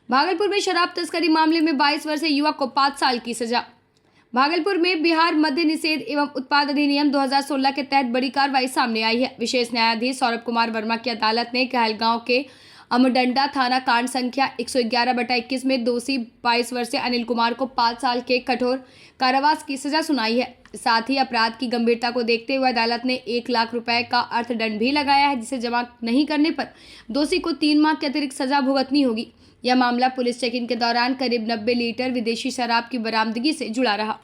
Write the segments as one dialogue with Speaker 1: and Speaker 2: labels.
Speaker 1: भागलपुर में शराब तस्करी मामले में 22 वर्षीय युवक को 5 साल की सजा। भागलपुर में बिहार मद्य निषेध एवं उत्पाद अधिनियम 2016 के तहत बड़ी कार्रवाई सामने आई है। विशेष न्यायाधीश सौरभ कुमार वर्मा की अदालत ने कहलगांव के अमरडंडा थाना कांड संख्या 111/21 में दोषी 22 वर्षीय अनिल कुमार को 5 साल के कठोर कारावास की सजा सुनाई है। साथ ही अपराध की गंभीरता को देखते हुए अदालत ने 1 लाख रुपए का अर्थदंड भी लगाया है, जिसे जमा नहीं करने पर दोषी को 3 माह की अतिरिक्त सजा भुगतनी होगी। यह मामला पुलिस चेकिंग के दौरान करीब 90 लीटर विदेशी शराब की बरामदगी से जुड़ा रहा।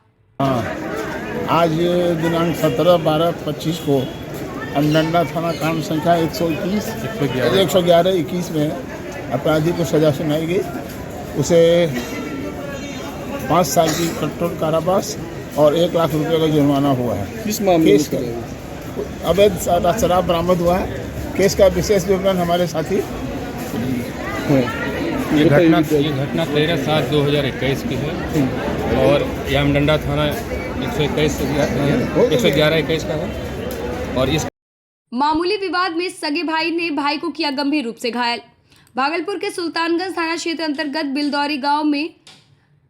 Speaker 2: आज दिनांक 17/12/25 को अमरडंडा थाना कांड संख्या 111/21 में अपराधी को सजा सुनाई गई। उसे 5 साल की कठोर कारावास और 1 लाख रुपए का जुर्माना हुआ है।
Speaker 3: किस मामले
Speaker 2: केस का अवैध शराब बरामद हुआ है। केस का विशेष विवरण हमारे साथी।
Speaker 4: ये घटना 13/7/2021 की है और यह अमरडंडा थाना 111/21 का है। और इस
Speaker 1: मामूली विवाद में सगे भाई ने भाई को किया गंभीर रूप से घायल। भागलपुर के सुल्तानगंज थाना क्षेत्र अंतर्गत बिलदौरी गांव में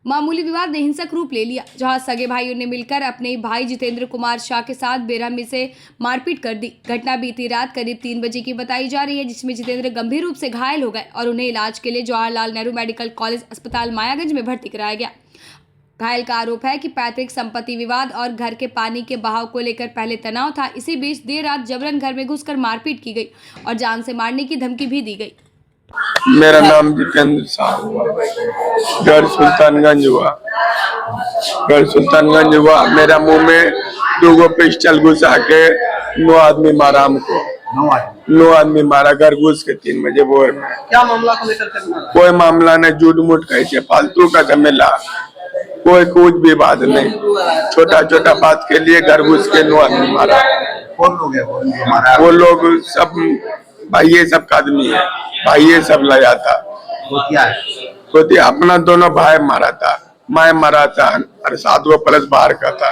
Speaker 1: मामूली विवाद ने हिंसक रूप ले लिया, जहां सगे भाइयों ने मिलकर अपने भाई जितेंद्र कुमार शाह के साथ बेरहमी से मारपीट कर दी। घटना बीती रात करीब 3 बजे की बताई जा रही है, जिसमें जितेंद्र गंभीर रूप से घायल हो गए और उन्हें इलाज के लिए जवाहरलाल नेहरू मेडिकल कॉलेज अस्पताल मायागंज में भर्ती कराया गया। घायल का आरोप है कि पैतृक संपत्ति विवाद और घर के पानी के बहाव को लेकर पहले तनाव था। इसी बीच देर रात जबरन घर में घुसकर मारपीट की गई और जान से मारने की धमकी भी दी गई।
Speaker 5: मेरा नाम जितेंद्र शाह, घर सुल्तानगंज हुआ। मेरा मुंह में 2 पिस्टल घुसा के 9 आदमी मारा हमको। 9 आदमी मारा घर घुस के 3 बजे भोर में।
Speaker 3: क्या मामला को लेकर
Speaker 5: कोई मामला नहीं, झूठ मूठ कैसे फालतू का झमेला, कोई कुछ भी बात नहीं। छोटा बात के लिए घर घुस के 9 आदमी मारा।
Speaker 3: कौन लोग है
Speaker 5: वो लोग सब भाई सब का आदमी है, भाई सब लाया था।
Speaker 3: वो क्या है?
Speaker 5: तो अपना दोनों भाई मारा था, मैं मारा था और 7 प्लस बाहर का था।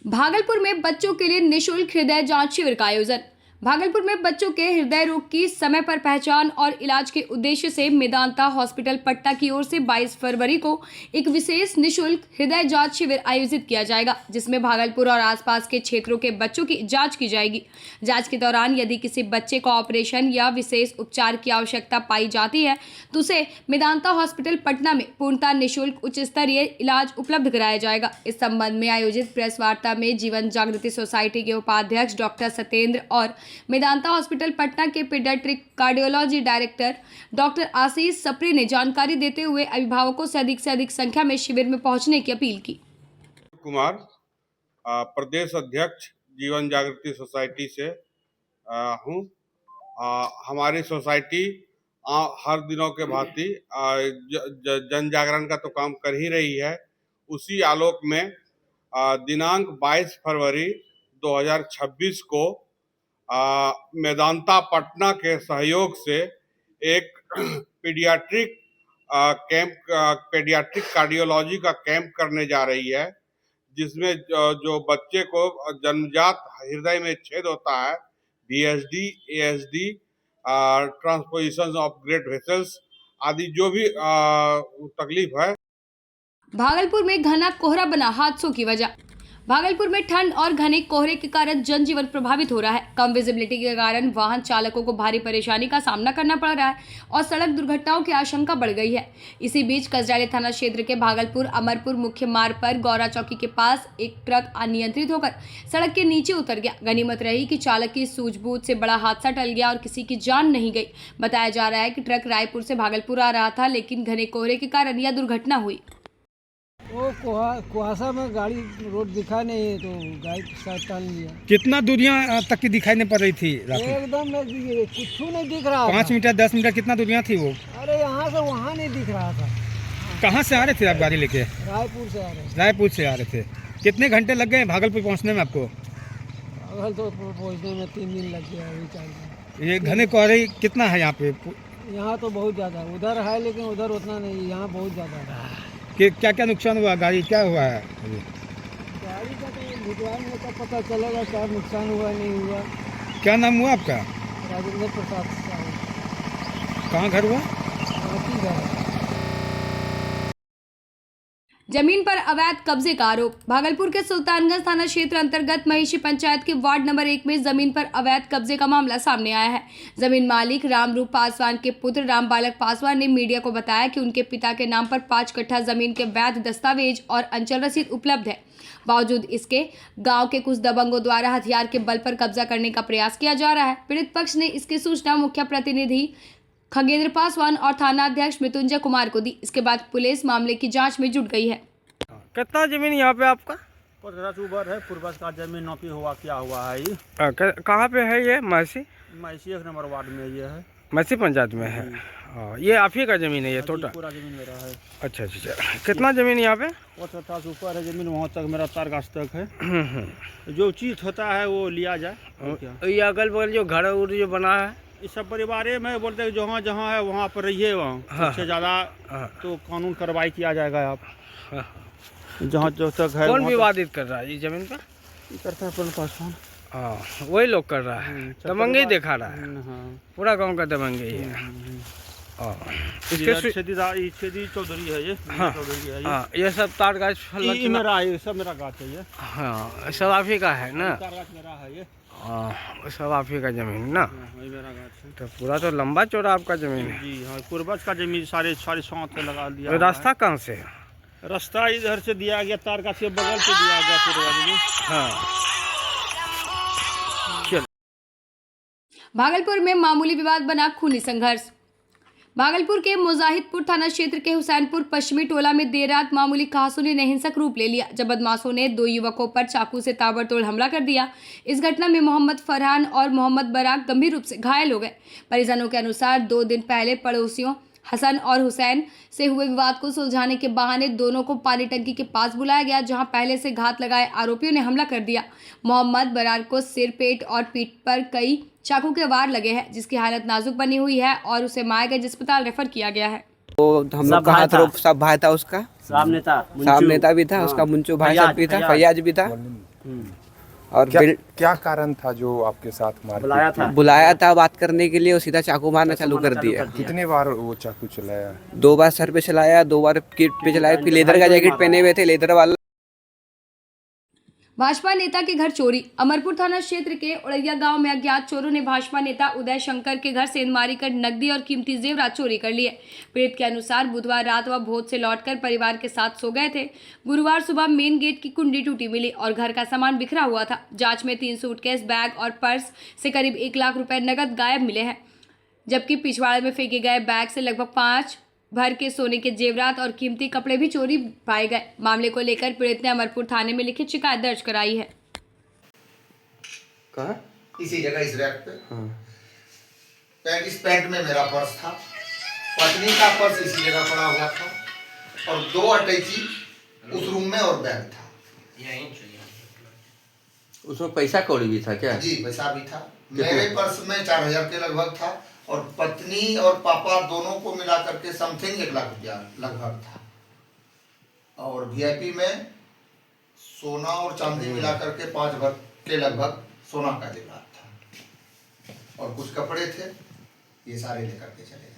Speaker 1: भागलपुर में बच्चों के लिए निःशुल्क हृदय जांच शिविर का आयोजन। भागलपुर में बच्चों के हृदय रोग की समय पर पहचान और इलाज के उद्देश्य से मेदांता हॉस्पिटल पटना की ओर से 22 फरवरी को एक विशेष निःशुल्क हृदय जांच शिविर आयोजित किया जाएगा, जिसमें भागलपुर और आसपास के क्षेत्रों के बच्चों की जांच की जाएगी। जांच के दौरान यदि किसी बच्चे को ऑपरेशन या विशेष उपचार की आवश्यकता पाई जाती है तो उसे मेदांता हॉस्पिटल पटना में पूर्णतः निःशुल्क उच्च स्तरीय इलाज उपलब्ध कराया जाएगा। इस संबंध में आयोजित प्रेस वार्ता में जीवन जागृति सोसाइटी के उपाध्यक्ष डॉक्टर सत्येंद्र और मेदांता हॉस्पिटल पटना के पीडियाट्रिक कार्डियोलॉजी डायरेक्टर डॉक्टर आशीष सप्रे ने जानकारी देते हुए अभिभावकों से अधिक संख्या में शिविर में पहुंचने की अपील की।
Speaker 6: कुमार, प्रदेश अध्यक्ष जीवन जागृति सोसाइटी से हूँ। हमारी सोसाइटी हर दिनों के भांति जन जागरण का तो काम कर ही रही है। उसी आलोक में दिनांक 22 फरवरी 2026 को मेदांता पटना के सहयोग से एक पीडियाट्रिक कार्डियोलॉजी का कैंप करने जा रही है, जिसमें जो बच्चे को जन्मजात हृदय में छेद होता है, VSD, ASD, transposition of great vessels आदि जो भी तकलीफ है।
Speaker 1: भागलपुर में घना कोहरा बना हादसों की वजह। भागलपुर में ठंड और घने कोहरे के कारण जनजीवन प्रभावित हो रहा है। कम विजिबिलिटी के कारण वाहन चालकों को भारी परेशानी का सामना करना पड़ रहा है और सड़क दुर्घटनाओं की आशंका बढ़ गई है। इसी बीच कसराली थाना क्षेत्र के भागलपुर अमरपुर मुख्य मार्ग पर गौरा चौकी के पास एक ट्रक अनियंत्रित होकर सड़क के नीचे उतर गया। गनीमत रही कि चालक की सूझबूझ से बड़ा हादसा टल गया और किसी की जान नहीं गई। बताया जा रहा है कि ट्रक रायपुर से भागलपुर आ रहा था, लेकिन घने कोहरे के कारण यह दुर्घटना हुई।
Speaker 7: वो कुहासा में गाड़ी रोड दिखा नहीं है तो गाड़ी साथ टाल लिया।
Speaker 3: कितना दूरियां तक की दिखाई नहीं पड़ रही थी?
Speaker 7: एकदम कुछ नहीं दिख रहा।
Speaker 3: 5 मीटर 10 मीटर कितना दूरियां थी वो?
Speaker 7: अरे यहाँ से वहाँ नहीं दिख रहा था।
Speaker 3: कहाँ से आ रहे थे आप गाड़ी लेके?
Speaker 7: रायपुर से आ रहे।
Speaker 3: रायपुर से आ रहे थे। कितने घंटे लग गए भागलपुर पहुँचने में आपको?
Speaker 7: भागलपुर पहुँचने में 3 दिन लग गया। अभी 4 दिन।
Speaker 3: ये घने कोहरे कितना है यहाँ पे?
Speaker 7: यहाँ तो बहुत ज़्यादा, उधर है लेकिन उधर उतना नहीं, यहाँ बहुत ज़्यादा है।
Speaker 3: कि क्या नुकसान हुआ? गाड़ी क्या हुआ है?
Speaker 7: गाड़ी का तो भिजवाने का पता चलेगा क्या नुकसान हुआ नहीं हुआ।
Speaker 3: क्या नाम हुआ आपका?
Speaker 7: राजेंद्र प्रसाद साहब।
Speaker 3: कहाँ घर हुआ?
Speaker 7: बाकी घर
Speaker 1: जमीन पर अवैध कब्जे का आरोप। भागलपुर के सुल्तानगंज थाना क्षेत्र अंतर्गत महिषी पंचायत के वार्ड नंबर 1 में जमीन पर अवैध कब्जे का मामला सामने आया है। जमीन मालिक रामरूप पासवान के पुत्र राम बालक पासवान ने मीडिया को बताया कि उनके पिता के नाम पर 5 कट्ठा जमीन के वैध दस्तावेज और अंचल रसीद उपलब्ध है। बावजूद इसके गांव के कुछ दबंगों द्वारा हथियार के बल पर कब्जा करने का प्रयास किया जा रहा है। पीड़ित पक्ष ने इसकी सूचना मुख्य प्रतिनिधि खगेंद्र पासवान और थाना अध्यक्ष मृत्युंजय कुमार को दी। इसके बाद पुलिस मामले की जांच में जुट गई है।
Speaker 3: कितना जमीन यहाँ पे आपका?
Speaker 8: उबर है पूर्वज का जमीन नौपी हुआ क्या हुआ है ये
Speaker 3: कहाँ पे है ये? महिषी
Speaker 8: मैसी 1 नंबर वार्ड में ये है।
Speaker 3: महिषी पंचायत में है। ये आप ही का जमीन है ये टोटल?
Speaker 8: पूरा जमीन मेरा है।
Speaker 3: अच्छा। कितना जमीन यहाँ पे?
Speaker 8: 50 से ऊपर है जमीन, वहाँ तक मेरा तार गाछ तक है। जो चीज होता है वो लिया जाए।
Speaker 3: ये अगल बगल जो घर उर जो बना है
Speaker 8: इस सब परिवार में बोलते हैं जहाँ जहाँ है वहाँ पर रहिए, वहाँ सबसे ज़्यादा तो कानून कार्रवाई किया जाएगा। आप जहाँ जो तक है
Speaker 3: कौन विवादित कर रहा है ये जमीन पर?
Speaker 8: करता है पासवान।
Speaker 3: हाँ वही लोग कर रहा है, दबंगई दिखा रहा है। पूरा गांव का दबंगई है। इसके
Speaker 8: छेदी चौधरी है ये।
Speaker 3: हाँ ये सब तार गाछ
Speaker 8: मेरा है, सब मेरा गाछ है ये।
Speaker 3: हाँ सब आप ही का है ना?
Speaker 8: तार गाछ मेरा है ये।
Speaker 3: हाँ सब आप ही का जमीन ना?
Speaker 8: मेरा गाछ है।
Speaker 3: तो पूरा तो लंबा चौड़ा आपका जमीन है।
Speaker 8: जी हाँ, पूर्वज का जमीन सारे सौंत लगा दिया।
Speaker 3: तो रास्ता कहाँ से है?
Speaker 8: रास्ता इधर से दिया गया, तार गाछ के बगल से दिया गया पूर्वज में।
Speaker 3: हाँ।
Speaker 1: भागलपुर में मामूली विवाद बना खूनी संघर्ष। भागलपुर के मुजाहिदपुर थाना क्षेत्र के हुसैनपुर पश्चिमी टोला में देर रात मामूली कहासुनी ने हिंसक रूप ले लिया, जब बदमाशों ने 2 युवकों पर चाकू से ताबड़तोड़ हमला कर दिया। इस घटना में मोहम्मद फरहान और मोहम्मद बराक गंभीर रूप से घायल हो गए। परिजनों के अनुसार 2 दिन पहले पड़ोसियों हसन और हुसैन से हुए विवाद को सुलझाने के बहाने दोनों को पानी टंकी के पास बुलाया गया, जहां पहले से घात लगाए आरोपियों ने हमला कर दिया। मोहम्मद बरार को सिर, पेट और पीठ पर कई चाकू के वार लगे हैं, जिसकी हालत नाजुक बनी हुई है और उसे मायागंज अस्पताल रेफर किया गया है।
Speaker 9: तो हम लोग का हाथ रोक सब भाई था, उसका साहब नेता भी था, उसका मुंचू भाई साहब भी था, फैयाज भी था। और
Speaker 10: क्या कारण था जो आपके साथ
Speaker 9: बुलाया था बात करने के लिए, वो सीधा चाकू मारना चालू कर दिया।
Speaker 10: कितने बार वो चाकू चलाया?
Speaker 9: 2 बार सर पे चलाया, 2 बार पीठ पे चलाया। फिर लेदर का जैकेट पहने हुए थे, लेदर वाला।
Speaker 1: भाजपा नेता के घर चोरी। अमरपुर थाना क्षेत्र के उड़ैया गांव में अज्ञात चोरों ने भाजपा नेता उदय शंकर के घर सेंधमारी कर नकदी और कीमती जेवरात चोरी कर लिए। पीड़ित के अनुसार बुधवार रात वह भोज से लौटकर परिवार के साथ सो गए थे। गुरुवार सुबह मेन गेट की कुंडी टूटी मिली और घर का सामान बिखरा हुआ था। जांच में 3 सूटकेस, बैग और पर्स से करीब 1 लाख रुपए नकद गायब मिले हैं, जबकि पिछवाड़े में फेंके गए बैग से लगभग 5 भर के सोने के जेवरात और कीमती कपड़े भी चोरी पाए गए। मामले को लेकर पीड़ित ने अमरपुर थाने में लिखित शिकायत दर्ज कराई है।
Speaker 11: कहाँ? इसी जगह इस रैक पे। इस पैंट में मेरा पर्स था, पत्नी का पर्स इसी जगह पड़ा हुआ था और 2 अटैची उस रूम में और बैग था।
Speaker 9: उसमें पैसा कौड़ी भी था क्या?
Speaker 11: जी पैसा भी था। मेरे पर्स में 4000 के लगभग था और पत्नी और पापा दोनों को मिला करके समथिंग 1 लाख रुपया लगभग था। और वीआईपी में सोना और चांदी मिला करके 5 भर के लगभग सोना का जेवरात था और कुछ कपड़े थे, ये सारे लेकर के चले।